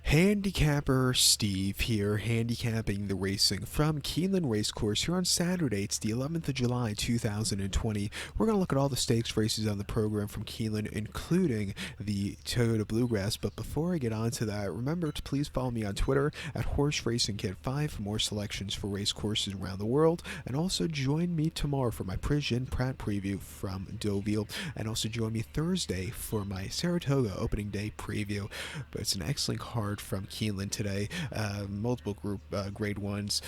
Handicapper Steve here, handicapping the racing from Keeneland Racecourse here on Saturday. It's the 11th of July, 2020. We're going to look at all the stakes races on the program from Keeneland, including the Toyota Bluegrass. But before I get on to that, remember to please follow me on Twitter at Horse Racing Kid 5 for more selections for race courses around the world. And also join me tomorrow for my Parisian Prat preview from Deauville. And also join me Thursday for my Saratoga opening day preview. But it's an excellent card from Keeneland today, multiple group grade ones,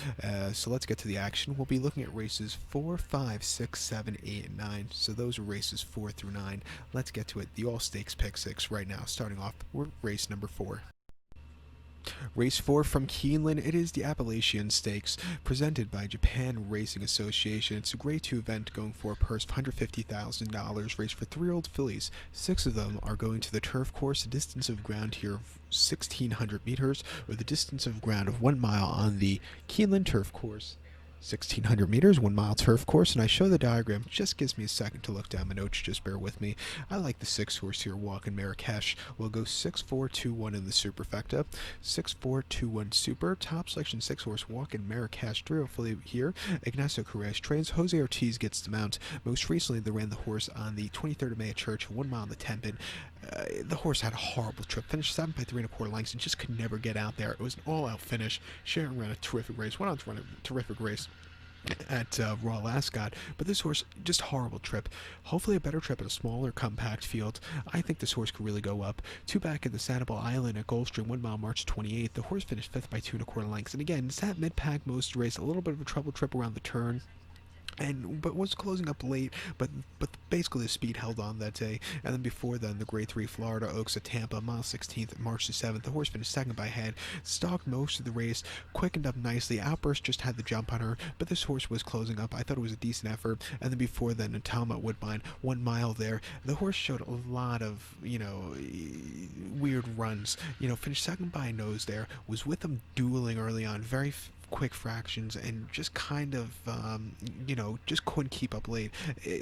so let's get to the action. We'll be looking at races 4, 5, 6, 7, 8, and 9, so those are races 4 through 9. Let's get to it. The all stakes pick 6 right now, starting off with race number 4. Race 4 from Keeneland, it is the Appalachian Stakes, presented by Japan Racing Association. It's a grade 2 event going for a purse of $150,000, race for 3-year-old fillies. 6 of them are going to the turf course, a distance of ground here of 1,600 meters, or the distance of ground of 1 mile on the Keeneland turf course. 1,600 meters, 1 mile turf course, and I show the diagram. Just gives me a second to look down my notes, just bear with me. I like the 6 horse here, Walking Marrakesh. We'll go 6-4-2-1 in the superfecta. 6-4-2-1 super. Top selection 6 horse, Walking Marrakesh. 3-year-old filly here. Ignacio Correas trains. Jose Ortiz gets the mount. Most recently, they ran the horse on the 23rd of May at Church, 1 mile in the Tempin. The horse had a horrible trip. Finished 7 by 3 1/4 lengths and just could never get out there. It was an all-out finish. Sharon ran a terrific race. Went on to run a terrific race at Royal Ascot, but this horse, just horrible trip. Hopefully a better trip at a smaller compact field. I think this horse could really go up. 2 back in the Sanibel Island at Gulfstream, 1 mile March 28th. The horse finished 5th by 2 1/4 lengths, and again, sat mid-pack most of the race. A little bit of a trouble trip around the turn, but was closing up late, but basically the speed held on that day. And then before then, the grade 3 Florida Oaks at Tampa, mile 16th, March the 7th. The horse finished 2nd by head, stalked most of the race, quickened up nicely. Outburst just had the jump on her, but this horse was closing up. I thought it was a decent effort. And then before then, Natama at Woodbine, 1 mile there. The horse showed a lot of, weird runs. Finished 2nd by a nose there, was with them dueling early on, very quick fractions, and just kind of, just couldn't keep up late.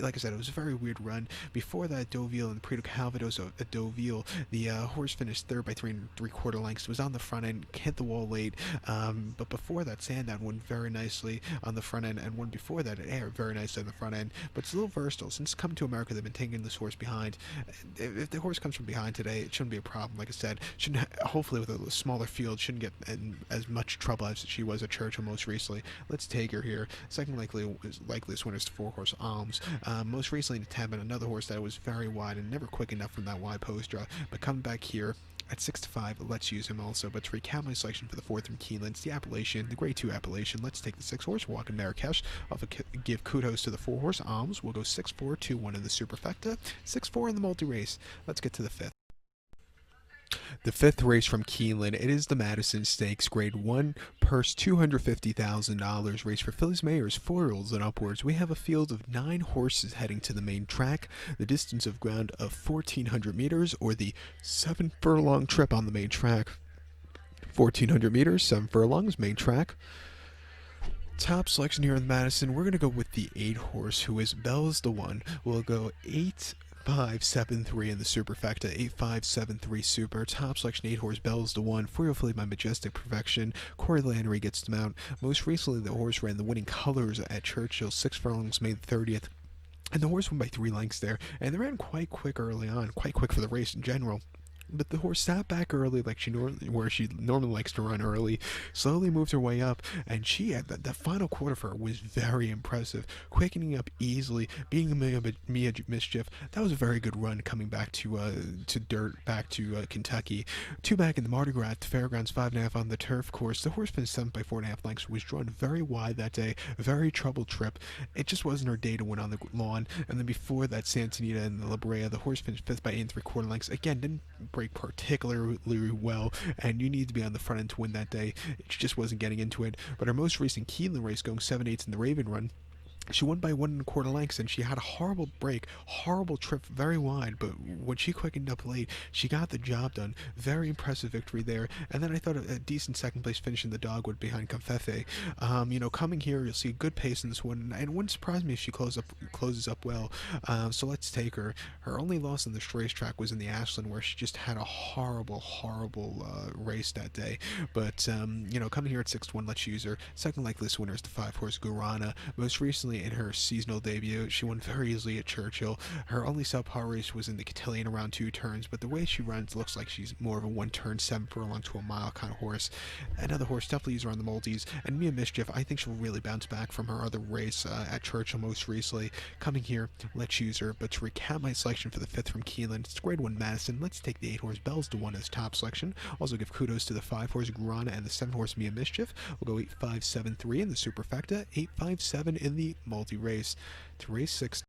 Like I said, it was a very weird run. Before that, Deauville and Prix de Calvados at Deauville, the horse finished 3rd by 3 3/4 lengths. It was on the front end, hit the wall late. But before that, Sandown won very nicely on the front end, and one before that, it aired very nicely on the front end. But it's a little versatile. Since coming to America, they've been taking this horse behind. If the horse comes from behind today, it shouldn't be a problem. Like I said, hopefully with a smaller field, shouldn't get in as much trouble as she was at Churchill most recently. Let's take her here. Second likeliest winner is the 4 horse Alms. Most recently in Tabin, another horse that was very wide and never quick enough from that wide post draw, but coming back here at 6-5, let's use him also. But to recap my selection for the 4th from Keeneland, it's the Appalachian, the grade 2 Appalachian. Let's take the 6 horse, Walking Marrakesh. I'll give kudos to the 4 horse Alms. We'll go 6-4-2-1 in the superfecta, 6-4 in the multi-race. Let's get to the 5th. The 5th race from Keeneland, it is the Madison Stakes, grade 1, purse $250,000, race for fillies, mares, 4-year-olds and upwards. We have a field of 9 horses heading to the main track, the distance of ground of 1,400 meters, or the 7 furlong trip on the main track. 1,400 meters, 7 furlongs, main track. Top selection here in Madison, we're going to go with the 8 horse, who is Bell's the One. We'll go 8-5-7-3 in the superfecta, 8-5-7-3 super. Top selection 8 horse, Bell's the One. 4-year-old filly by Majestic Perfection. Corey Lannery gets the mount. Most recently, the horse ran the winning colors at Churchill, 6 furlongs, May 30th. And the horse won by 3 lengths there. And they ran quite quick early on, quite quick for the race in general. But the horse sat back early, like she normally likes to run early, slowly moved her way up, and she had the final quarter for her was very impressive, quickening up easily, beating Mia Mischief. That was a very good run coming back to dirt, back to Kentucky. 2 back in the Mardi Gras at the Fairgrounds, 5.5 on the turf course. The horse finished 7 by 4.5 lengths, was drawn very wide that day, very troubled trip. It just wasn't her day to win on the lawn. And then before that, Santa Anita and the La Brea, the horse finished 5th by 8 3/4 lengths. Again, didn't break particularly well, and you need to be on the front end to win that day. It just wasn't getting into it. But our most recent Keeneland race, going 7/8 in the Raven Run, She won by 1 1/4 lengths, and she had a horrible break, horrible trip, very wide. But when she quickened up late, she got the job done. Very impressive victory there. And then I thought a decent second place finish in the dogwood behind Confefe. Coming here, you'll see a good pace in this one, and it wouldn't surprise me if she closes up well. So let's take her. Her only loss on this racetrack was in the Ashland, where she just had a horrible race that day. But coming here at 6-1, let's use her. Second likeliest winner is the 5-horse Guarana. Most recently, in her seasonal debut, she won very easily at Churchill. Her only subpar race was in the Cotillion around 2 turns, but the way she runs looks like she's more of a 1-turn, 7 furlong to a mile kind of horse. Another horse, definitely use her on the multis. And Mia Mischief, I think she'll really bounce back from her other race at Churchill most recently. Coming here, let's use her. But to recap my selection for the 5th from Keeneland, it's grade 1 Madison. Let's take the 8-horse Bells to 1 as top selection. Also give kudos to the 5-horse Guarana and the 7-horse Mia Mischief. We'll go 8-5-7-3 in the superfecta, 8-5-7 in the multi-race. To race 6.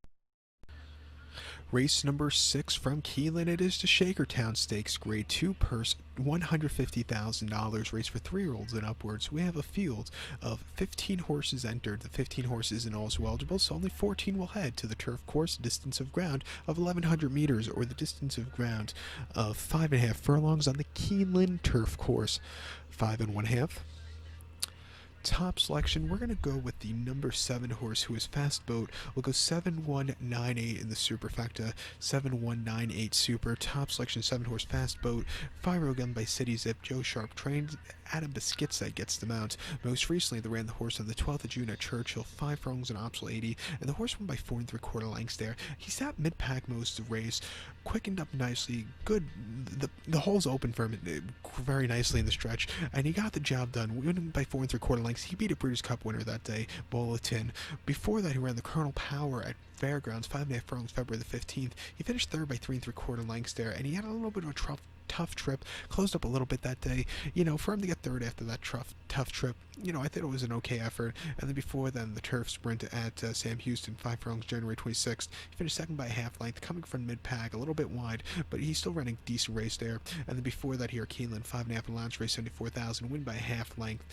Race number 6 from Keeneland, it is the Shakertown Stakes, grade 2 purse, $150,000, race for 3-year-olds and upwards. We have a field of 15 horses entered. The 15 horses and also eligible, so only 14 will head to the turf course, distance of ground of 1,100 meters, or the distance of ground of 5.5 furlongs on the Keeneland turf course. 5 1/2. Top selection, we're going to go with the number 7 horse, who is Fast Boat. We'll go 7-1-9-8 in the superfecta, 7-1-9-8 super. Top selection, 7 horse Fast Boat. 5-year-old gun by City Zip. Joe Sharp trained. Adam Biscuitza gets the mount. Most recently, they ran the horse on the 12th of June at Churchill, 5 furlongs and optional 80, and the horse won by 4 3/4 lengths there. He sat mid-pack most of the race, quickened up nicely, good. The hole's open for him very nicely in the stretch, and he got the job done. Winning by 4 3/4 lengths. He beat a Breeders' Cup winner that day, Bulletin. Before that, he ran the Colonel Power at Fairgrounds, 5.5 furlongs, February the 15th. He finished third by 3 3/4 lengths there, and he had a little bit of a tough trip, closed up a little bit that day. For him to get third after that tough trip, I think it was an okay effort. And then before then, the turf sprint at Sam Houston, 5 furlongs, January 26th. He finished second by a half length, coming from mid-pack, a little bit wide, but he still ran a decent race there. And then before that here, Keeneland, 5.5 in launch race, 74,000, win by a half length,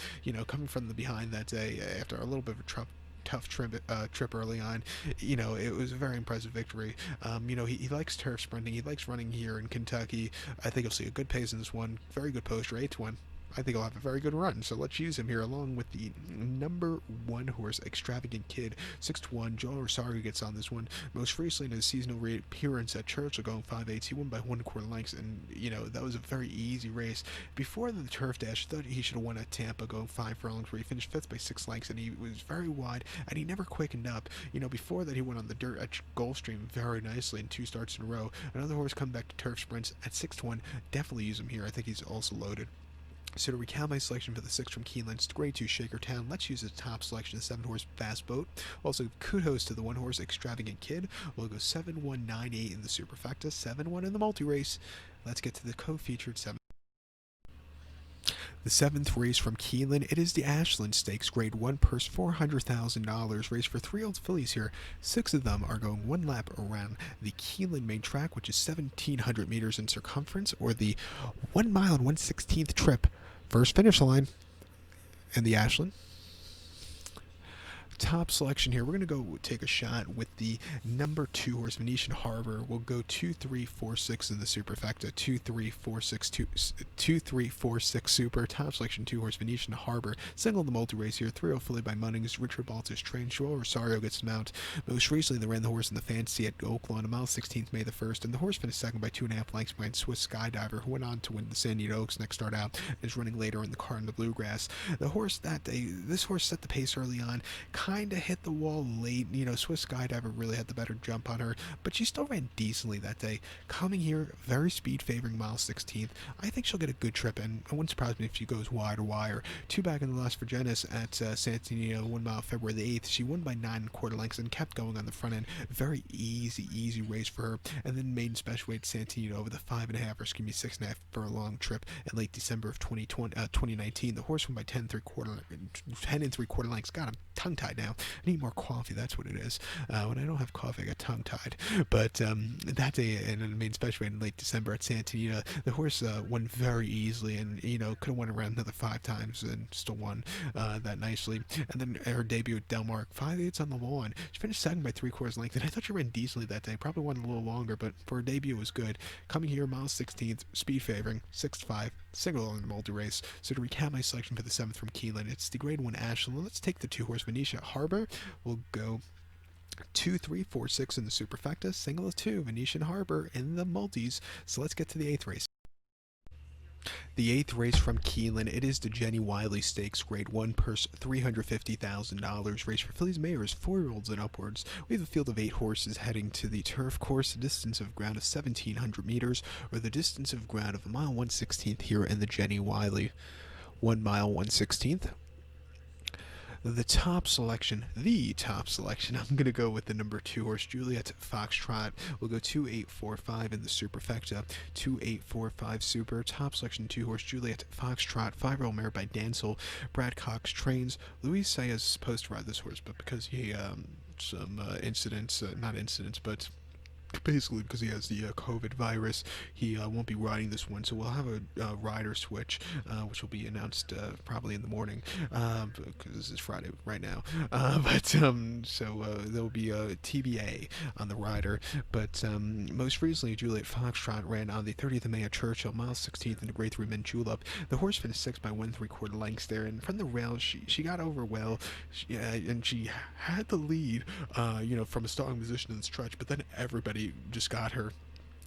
coming from the behind that day after a little bit of a tough trip early on. It was a very impressive victory. He likes turf sprinting. He likes running here in Kentucky. I think you'll see a good pace in this one. Very good poster, 8-1. I think he'll have a very good run, so let's use him here along with the number 1 horse, Extravagant Kid, 6-1. Joel Rosario gets on this one. Most recently in his seasonal appearance at Churchill, going 5/8, he won by 1 1/4 lengths, and that was a very easy race. Before the turf dash, I thought he should have won at Tampa, going 5 furlongs, where he finished 5th by 6 lengths, and he was very wide, and he never quickened up. Before that, he went on the dirt at Gulfstream very nicely in 2 starts in a row. Another horse come back to turf sprints at 6-1. Definitely use him here. I think he's also loaded. So to recap my selection for the 6 from Keeneland, it's grade 2 Shakertown. Let's use the top selection, the 7 horse Fast Boat. Also, kudos to the 1 horse Extravagant Kid. We'll go 7-1-9-8 in the superfecta, 7-1 in the multi-race. Let's get to the co-featured 7. The 7th race from Keeneland, it is the Ashland Stakes, grade 1 purse, $400,000, race for 3-year-old fillies here. 6 of them are going 1 lap around the Keeneland main track, which is 1,700 meters in circumference, or the 1 mile and 1/16th trip. First finish line in the Ashland. Top selection here, we're going to go take a shot with the number 2 horse, Venetian Harbor. We'll go 2-3-4-6 in the superfecta, 2-3-4-6 super. Top selection, 2 horse, Venetian Harbor. Single in the multi-race here, 3-0 filly by Munnings. Richard Baltus trained. Joel Rosario gets the mount. Most recently, they ran the horse in the Fantasy at Oaklawn, mile 16th, May the 1st, and the horse finished second by 2.5 lengths behind Swiss Skydiver, who went on to win the San Diego Oaks next start out, and is running later in the car in the Bluegrass. The horse that day, this horse set the pace early on, kind of hit the wall late. Swiss Skydiver really had the better jump on her, but she still ran decently that day. Coming here, very speed favoring mile 16th. I think she'll get a good trip, and it wouldn't surprise me if she goes wide or wire. 2 back in the Las Virgenes at Santino, 1 mile, February the 8th. She won by 9 1/4 lengths and kept going on the front end. Very easy race for her. And then maiden special weight Santino over the 5.5, or 6.5 furlong trip in late December of 2019. The horse won by 10 3/4 lengths. Got him tongue-tied. tongue-tied now. I need more coffee, that's what it is. When I don't have coffee, I get tongue-tied. But that day, and I mean, especially in late December at Santa Anita, the horse won very easily, and could have won around another 5 times and still won that nicely. And then her debut at Del Mar, 5/8 on the lawn. She finished second by 3/4 length, and I thought she ran decently that day. Probably won a little longer, but for her debut, it was good. Coming here, mile 16th, speed favoring, 6-5, single on the multi-race. So to recap my selection for the 7th from Keeneland, it's the grade 1 Ashland. Let's take the 2-horse Venetia Harbor. We'll go 2, 3, 4, 6 in the superfecta, single of 2, Venetian Harbor in the multis. So let's get to the 8th race. The 8th race from Keeneland, it is the Wiley Stakes, grade 1 purse, $350,000. Race for fillies, mares, 4-year-olds and upwards. We have a field of 8 horses heading to the turf course, a distance of ground of 1,700 meters, or the distance of ground of a mile 1/16 here in the Wiley. 1 mile 1/16. The top selection, I'm going to go with the number 2 horse, Juliet Foxtrot. We'll go 2-8-4-5 in the superfecta, 2-8-4-5 super. Top selection, 2 horse, Juliet Foxtrot, 5-year-old mare by Dancel. Brad Cox trains. Luis Saez is supposed to ride this horse, but because he, some incidents, not incidents, but basically because he has the COVID virus, he won't be riding this one, so we'll have a rider switch, which will be announced probably in the morning, because this is Friday right now, so there will be a TBA on the rider, but most recently Juliet Foxtrot ran on the 30th of May at Churchill, mile 16th in the grade 3 Mint Julep. The horse finished 6th by 1 3/4 lengths there, and from the rails she got over well, and she had the lead, from a starting position in the stretch, but then everybody just got her.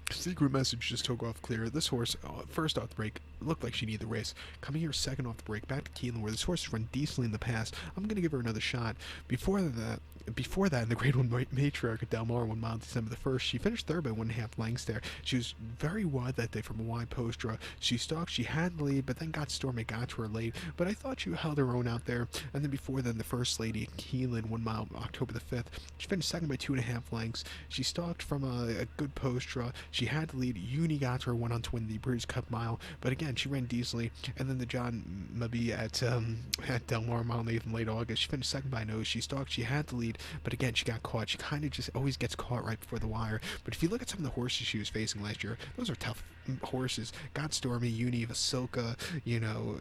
Secret message just took off clear. This horse, first off the break, looked like she needed the race. Coming here second off the break, back to Keeneland, where this horse has run decently in the past. I'm going to give her another shot. Before that, in the grade 1 matriarch at Del Mar, 1 mile December the 1st, she finished third by 1.5 lengths there. She was very wide that day from a wide post draw. She stalked, she had the lead, but then got stormy, got to her late. But I thought she held her own out there. And then before then, the First Lady at Keeneland, 1 mile October the 5th, she finished second by 2.5 lengths. She stalked from a good post draw. She had the lead. Uni got to her, went on to win the Breeders' Cup mile, but again, she ran decently. And then the John Mabee at Del Mar, mile 8th in late August, she finished second by nose. She stalked, she had the lead, but again, she got caught. She kind of just always gets caught right before the wire. But if you look at some of the horses she was facing last year, those are tough horses. Got Stormy, Uni, Vasilka,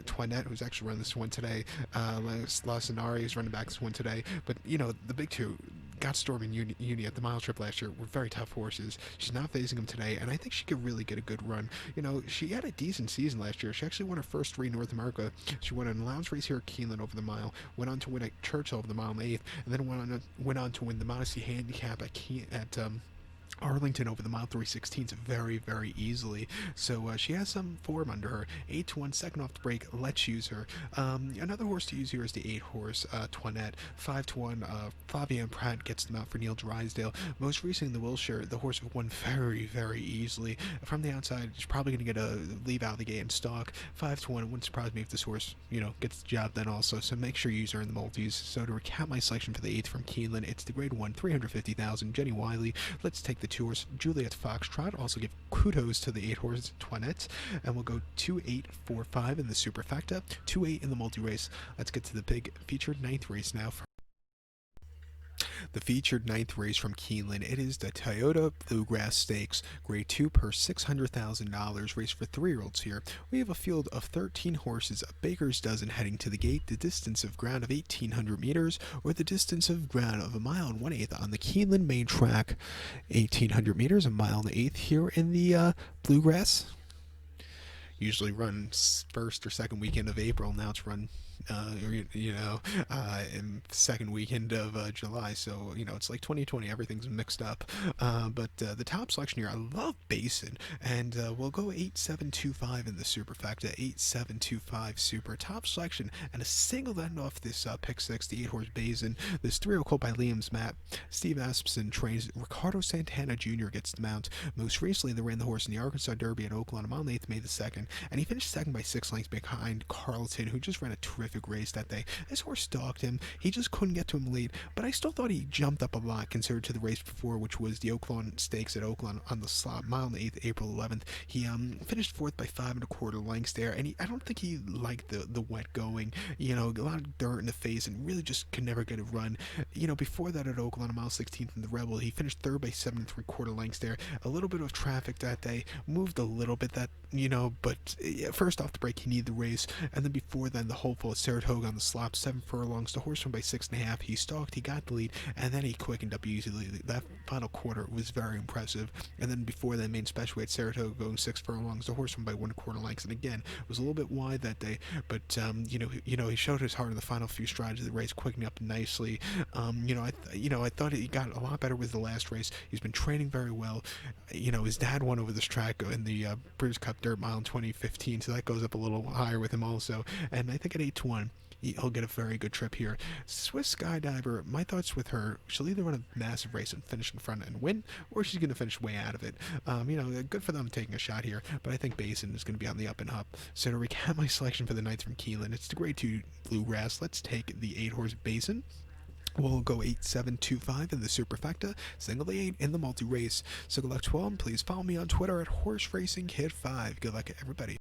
Toinette, who's actually running this one today, La Sonari, who's running back this one today. But, the big two, Got Storm and Uni at the mile trip last year were very tough horses. She's not facing them today, and I think she could really get a good run. She had a decent season last year. She actually won her first 3 North America. She won an allowance race here at Keeneland over the mile, went on to win at Churchill over the mile in the 8th, and then went on to win the Modesty Handicap at Arlington over the mile 3/16 very, very easily. So she has some form under her. 8-1, second off the break. Let's use her. Another horse to use here is the 8 horse Toinette. 5-1. Fabian Pratt gets them out for Neil Drysdale. Most recently in the Wilshire, the horse won very, very easily. From the outside, she's probably going to get a leave out of the gate and stalk. 5-1. It wouldn't surprise me if this horse, gets the job then also. So make sure you use her in the multis. So to recap my selection for the 8th from Keeneland, it's the grade 1, 350,000, Jenny Wiley. Let's take the 2 horse Juliet Foxtrot. Also give kudos to the 8 horse Toinette, and we'll go 2-8-4-5 in the superfecta, 2-8 in the multi-race. Let's get to the big featured 9th race now. The featured 9th race from Keeneland, it is the Toyota Bluegrass Stakes, grade 2 per $600,000, race for 3-year-olds here. We have a field of 13 horses, a baker's dozen heading to the gate, the distance of ground of 1,800 meters, or the distance of ground of 1 mile and 1/8 on the Keeneland main track. 1,800 meters, 1 mile and 1/8 here in the Bluegrass. Usually run first or second weekend of April. Now it's run in second weekend of July, so it's like 2020, everything's mixed up, but the top selection here, I love Basin, and we'll go 8-7-2-5 in the superfecta, 8-7-2-5 super, top selection, and a single end off this pick 6, the 8 horse Basin. This 3-year-old colt by Liam's Matt. Steve Aspson trains. Ricardo Santana Jr. gets the mount. Most recently they ran the horse in the Arkansas Derby at Oakland on mile 8th May the 2nd, and he finished second by 6 lengths behind Carlton, who just ran a terrific terrific race that day. This horse stalked him. He just couldn't get to him late, but I still thought he jumped up a lot compared to the race before, which was the Oakland Stakes at Oakland on the slot, mile and 8th, April 11th. He finished fourth by 5 1/4 lengths there, and I don't think he liked the wet going. A lot of dirt in the face, and really just could never get a run. Before that at Oakland, on mile 16th in the Rebel, he finished third by 7 3/4 lengths there. A little bit of traffic that day, moved a little bit but first off the break, he needed the race, and then before then, the hopeful at Saratoga on the slop, 7 furlongs. The horse won by 6.5. He stalked, he got the lead, and then he quickened up easily. That final quarter was very impressive. And then before that, main special at Saratoga going 6 furlongs. The horse won by 1/4 lengths, and again was a little bit wide that day, but he showed his heart in the final few strides of the race, quickening up nicely. I thought he got a lot better with the last race. He's been training very well. His dad won over this track in the British Cup Dirt Mile in 2015, so that goes up a little higher with him also. And I think at 8-1, he'll get a very good trip here. Swiss Skydiver, my thoughts with her, she'll either run a massive race and finish in front and win, or she's going to finish way out of it. Good for them taking a shot here, but I think Basin is going to be on the up and up. So to recap my selection for the Knights from Keeneland, it's the Grade 2 Bluegrass. Let's take the 8-horse Basin. We'll go 8-7-2-5 in the superfecta, single the 8 in the multi-race. So good luck to all, and please follow me on Twitter at Horse Racing Kid 5. Good luck, everybody.